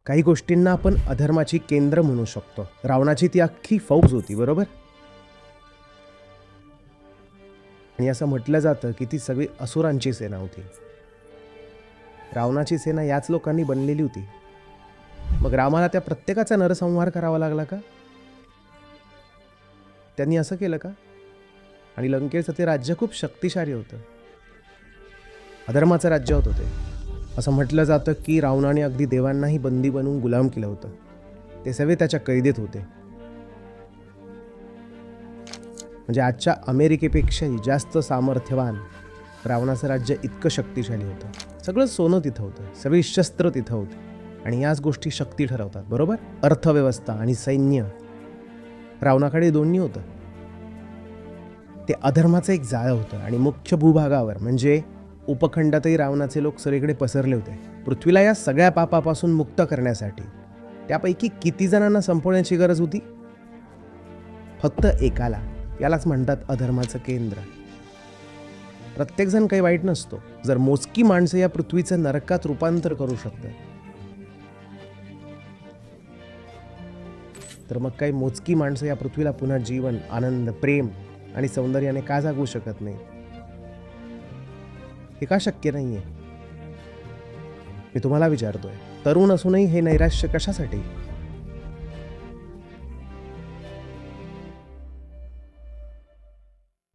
काही गोष्टींना आपण अधर्माची केंद्र म्हणू शकतो. रावणाची ती अख्खी फौज होती, बरोबर? आणि असं म्हटलं जातं की ती सगळी असुरांची सेना होती. रावणाची सेना याच लोकांनी बनलेली होती. मग रामाला त्या प्रत्येकाचा नरसंहार करावा लागला का? त्यांनी असं केलं का? आणि लंकेचं ते राज्य खूप शक्तिशाली होतं, अधर्माचं राज्य होतं ते. असं म्हटलं जातं की रावणाने अगदी देवांनाही बंदी बनवून गुलाम केलं होतं. ते सगळे त्याच्या कैदेत होते. म्हणजे आजच्या अमेरिकेपेक्षाही जास्त सामर्थ्यवान रावणाचं राज्य इतकं शक्तिशाली होतं. सगळं सोनं तिथं होतं, सगळी शस्त्र तिथं होती. आणि याच गोष्टी शक्ती ठरवतात, बरोबर? अर्थव्यवस्था आणि सैन्य. रावणाकडे दोन्ही होतं. ते अधर्माचं एक जाळं होतं आणि मुख्य भूभागावर म्हणजे उपखंडातही रावणाचे लोक सगळीकडे पसरले होते. पृथ्वीला या सगळ्या पापापासून मुक्त करण्यासाठी त्यापैकी किती जणांना संपवण्याची गरज होती? फक्त एकाला. यालाच म्हणतात अधर्माचं केंद्र. प्रत्येकजण काही वाईट नसतो जर मोजकी माणसं या पृथ्वीचं नरकात रूपांतर करू शकतात. तर मग काही मोजकी माणसं या पृथ्वीला पुन्हा जीवन, आनंद, प्रेम आणि सौंदर्याने का जागू शकत नाही? हे का शक्य नाहीये? मी तुम्हाला विचारतोय. तरुण असूनही हे नैराश्य कशासाठी?